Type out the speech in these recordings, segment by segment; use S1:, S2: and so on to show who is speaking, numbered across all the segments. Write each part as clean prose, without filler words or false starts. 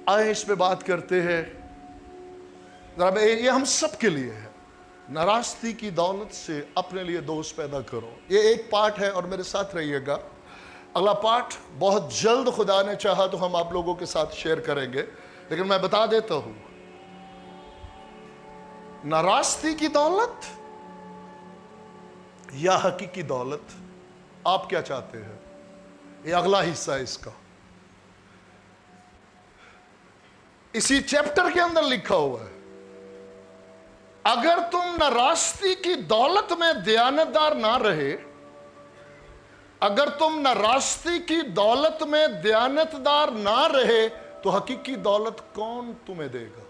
S1: आए इस पे बात करते हैं। जरा ये हम सब के लिए है। नाराजगी की दौलत से अपने लिए दोस्त पैदा करो। ये एक पार्ट है और मेरे साथ रहिएगा। अगला पार्ट बहुत जल्द खुदा ने चाहा तो हम आप लोगों के साथ शेयर करेंगे, लेकिन मैं बता देता हूं, नाराजगी की दौलत या हकीकी दौलत, आप क्या चाहते हैं? ये अगला हिस्सा है इसका। इसी चैप्टर के अंदर लिखा हुआ है, अगर तुम नाराजगी की दौलत में दयानतदार ना रहे, अगर तुम नाराजगी की दौलत में दयानतदार ना रहे तो हकीकी दौलत कौन तुम्हें देगा?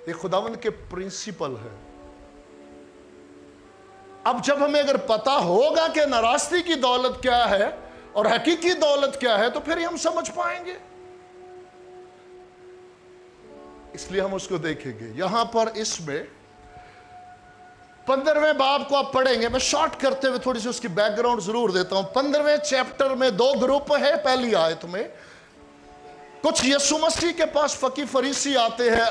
S1: ये खुदावंद के प्रिंसिपल है। अब जब हमें अगर पता होगा कि नाराजगी की दौलत क्या है और हकीकी दौलत क्या है, तो फिर ही हम समझ पाएंगे। इसलिए हम उसको देखेंगे। यहां पर इसमें 15वें बाब को आप पढ़ेंगे। मैं शॉर्ट करते हुए थोड़ी सी उसकी बैकग्राउंड जरूर देता हूं। 15वें चैप्टर में 2 ग्रुप है। पहली आयत में कुछ यीशु मसीह के पास फकीर फरीसी आते हैं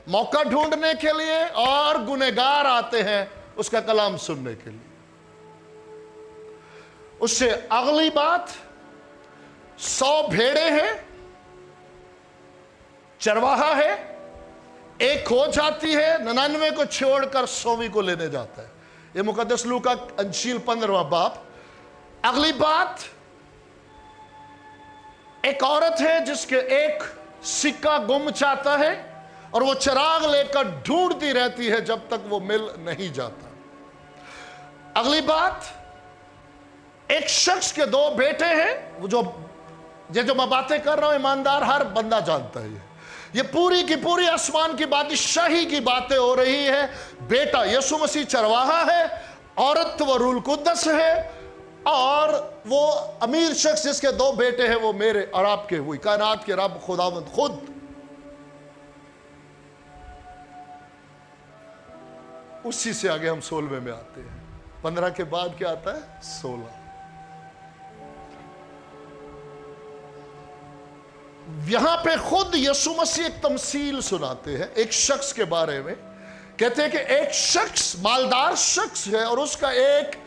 S1: मौका ढूंढने के लिए, और गुनहगार आते हैं उसका कलाम सुनने के लिए। उससे अगली बात, 100 भेड़ें हैं, चरवाहा है, एक खो जाती है, 99 को छोड़कर 100वीं को लेने जाता है। यह मुकद्दस लूका अंजील 15वां बाब। अगली बात, एक औरत है जिसके एक सिक्का गुम जाता है और वो चिराग लेकर ढूंढती रहती है जब तक वो मिल नहीं जाता। अगली बात, एक शख्स के 2 बेटे हैं। वो जो मैं बातें कर रहा हूं, ईमानदार हर बंदा जानता है। ये पूरी की पूरी आसमान की बादशाही की बातें हो रही है। बेटा यीशु मसीह चरवाहा है, औरत वो रूल कुद्दस है, और वो अमीर शख्स जिसके 2 बेटे हैं वो मेरे और आपके हुई कायनात के रब खुदावंद खुद। उसी से आगे हम 16वें में आते हैं। 15 के बाद क्या आता है? 16। यहां पे खुद यीशु मसीह एक तमसील सुनाते हैं एक शख्स के बारे में। कहते हैं कि एक शख्स मालदार शख्स है और उसका एक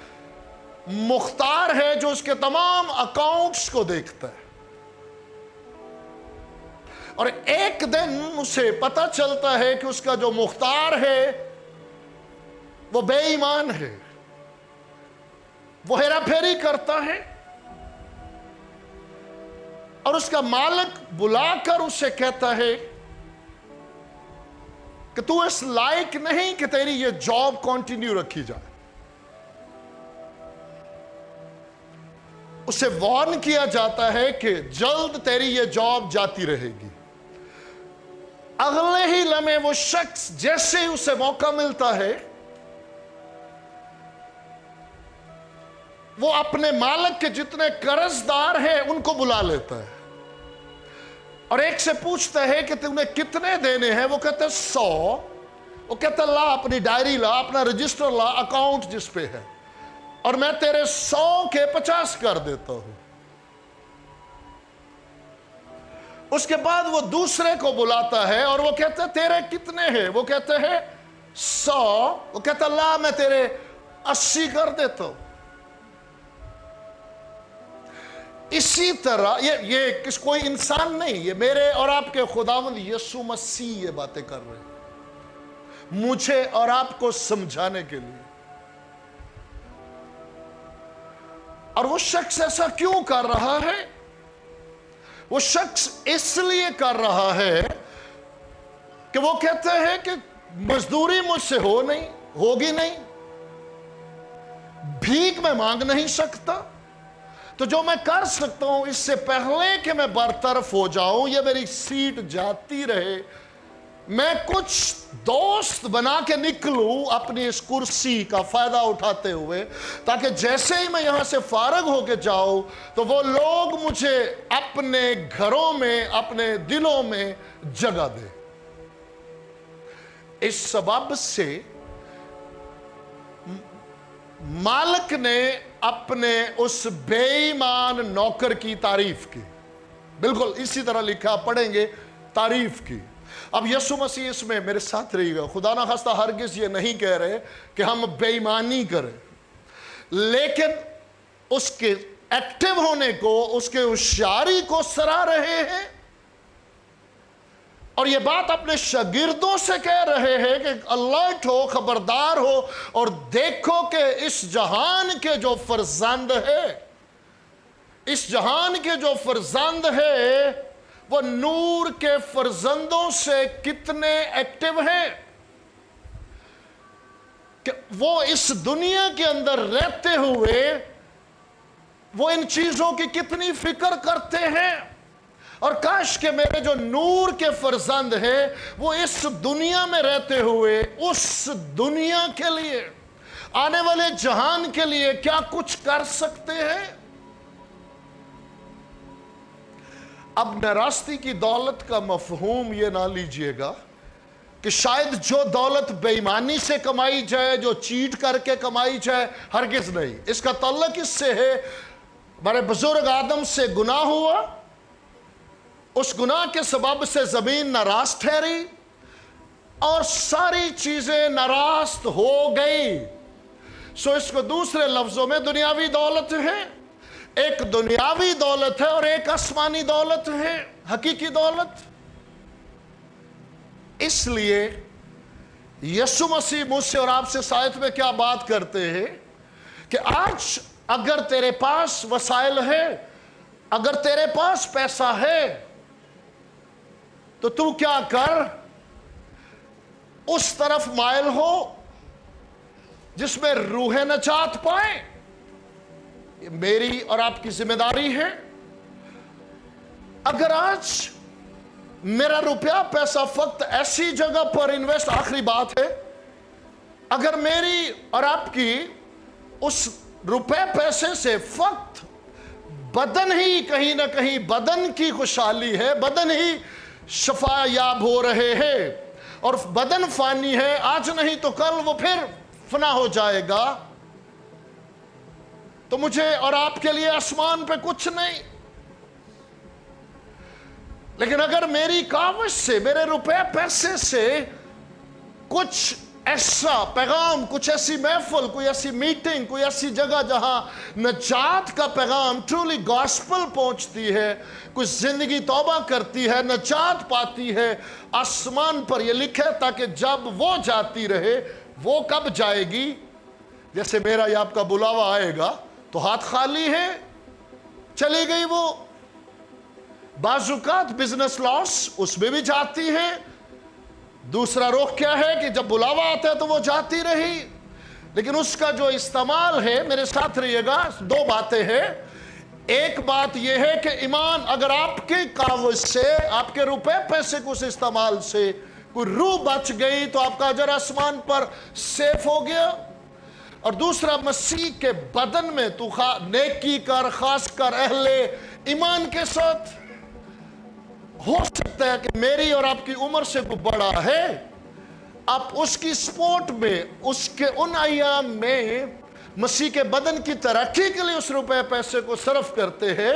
S1: मुख्तार है जो उसके तमाम अकाउंट्स को देखता है। और एक दिन उसे पता चलता है कि उसका जो मुख्तार है वो बेईमान है, वो हेराफेरी करता है, और उसका मालिक बुलाकर उससे कहता है कि तू इस लायक नहीं कि तेरी ये जॉब कंटिन्यू रखी जाए। उसे वार्न किया जाता है कि जल्द तेरी ये जॉब जाती रहेगी। अगले ही लम्हे वो शख्स जैसे ही उसे मौका मिलता है, वो अपने मालिक के जितने कर्जदार हैं उनको बुला लेता है और एक से पूछता है कि तुमने कितने देने हैं। वो कहता है 100। वो कहता ला अपनी डायरी ला, अपना रजिस्टर ला, अकाउंट जिस पे है, और मैं तेरे 100 के 50 कर देता हूं। उसके बाद वो दूसरे को बुलाता है और वो कहता है तेरे कितने हैं? वो कहते हैं 100। वो कहता ला मैं तेरे 80 कर देता हूं। इसी तरह ये कोई इंसान नहीं, ये मेरे और आपके खुदावंद यीशु मसीह ये बातें कर रहे हैं मुझे और आपको समझाने के लिए। और वो शख्स ऐसा क्यों कर रहा है? वो शख्स इसलिए कर रहा है कि वो कहते हैं कि मजदूरी मुझसे होगी नहीं, भीख मैं मांग नहीं सकता, तो जो मैं कर सकता हूं इससे पहले कि मैं बरतरफ हो जाऊं या मेरी सीट जाती रहे, मैं कुछ दोस्त बना के निकलूं अपनी इस कुर्सी का फायदा उठाते हुए, ताकि जैसे ही मैं यहां से फारग होके जाऊं तो वो लोग मुझे अपने घरों में, अपने दिलों में जगह दें। इस सबब से मालिक ने अपने उस बेईमान नौकर की तारीफ की। बिल्कुल इसी तरह लिखा, पढ़ेंगे तारीफ की। अब यीशु मसीह इसमें मेरे साथ रहिएगा, खुदा ना खास्ता हरगिज ये नहीं कह रहे कि हम बेईमानी करें, लेकिन उसके एक्टिव होने को, उसके होशियारी को सराह रहे हैं। और ये बात अपने शागिर्दों से कह रहे हैं कि अलर्ट हो, खबरदार हो और देखो कि इस जहान के जो फर्जंद है, इस जहान के जो फर्जंद है वो नूर के फर्जंदों से कितने एक्टिव हैं, कि वो इस दुनिया के अंदर रहते हुए वो इन चीजों की कितनी फिक्र करते हैं। और काश के मेरे जो नूर के फर्जंद हैं वो इस दुनिया में रहते हुए उस दुनिया के लिए, आने वाले जहान के लिए क्या कुछ कर सकते हैं। अब नारास्ती की दौलत का मफहूम ये ना लीजिएगा कि शायद जो दौलत बेईमानी से कमाई जाए, जो चीट करके कमाई जाए, हरगिज नहीं। इसका ताल्लुक इससे है, हमारे बुजुर्ग आदम से गुनाह हुआ, उस गुनाह के सबब से जमीन नाराज ठहरी और सारी चीजें नाराज हो गई। सो इसको दूसरे लफ्जों में दुनियावी दौलत है, एक दुनियावी दौलत है और एक आसमानी दौलत है, हकीकी दौलत। इसलिए यीशु मसीह मुझसे और आपसे साथ में क्या बात करते हैं कि आज अगर तेरे पास वसाइल है, अगर तेरे पास पैसा है, तो तू क्या कर, उस तरफ माइल हो जिसमें रूह नजात पाए। ये मेरी और आपकी जिम्मेदारी है। अगर आज मेरा रुपया पैसा फक्त ऐसी जगह पर इन्वेस्ट, आखिरी बात है, अगर मेरी और आपकी उस रुपए पैसे से फक्त बदन ही कहीं ना कहीं बदन की खुशहाली है, बदन ही शफा याब हो रहे हैं और बदन फानी है, आज नहीं तो कल वो फिर फना हो जाएगा, तो मुझे और आपके लिए आसमान पे कुछ नहीं। लेकिन अगर मेरी कावश से, मेरे रुपए पैसे से कुछ ऐसा पैगाम, कुछ ऐसी महफिल, कोई ऐसी मीटिंग, कोई ऐसी जगह जहां नजात का पैगाम, ट्रूली गॉस्पल पहुंचती है, कुछ जिंदगी तौबा करती है, नजात पाती है, आसमान पर यह लिखे ताकि जब वो जाती रहे, वो कब जाएगी, जैसे मेरा या आपका बुलावा आएगा तो हाथ खाली है, चली गई वो। बाजुकात बिजनेस लॉस उसमें भी जाती है। दूसरा रुख क्या है कि जब बुलावा आता है तो वो जाती रही, लेकिन उसका जो इस्तेमाल है, मेरे साथ रहिएगा, दो बातें हैं। एक बात यह है कि ईमान, अगर आपके कागज से, आपके रुपए पैसे कुछ इस्तेमाल से कोई रूह बच गई तो आपका अजर आसमान पर सेफ हो गया। और दूसरा, मसीह के बदन में तू नेकी कर, खास कर अहले ईमान के साथ। हो सकता है कि मेरी और आपकी उम्र से कोई बड़ा है, आप उसकी सपोर्ट में, उसके उन अय्याम में मसीह के बदन की तरक्की के लिए उस रुपए पैसे को सर्फ करते हैं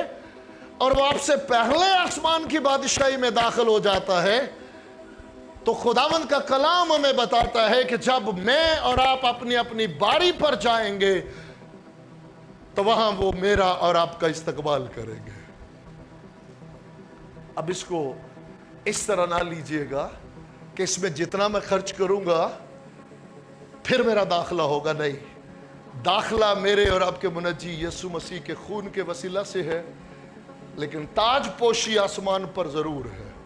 S1: और वो आपसे पहले आसमान की बादशाही में दाखिल हो जाता है। तो खुदावंद का कलाम हमें बताता है कि जब मैं और आप अपनी अपनी बारी पर जाएंगे तो वहां वो मेरा और आपका इस्तकबाल करेंगे। अब इसको इस तरह ना लीजिएगा कि इसमें जितना मैं खर्च करूंगा फिर मेरा दाखला होगा, नहीं। दाखला मेरे और आपके मुनज्जी यीशु मसीह के खून के वसीला से है, लेकिन ताज पोशी आसमान पर जरूर है।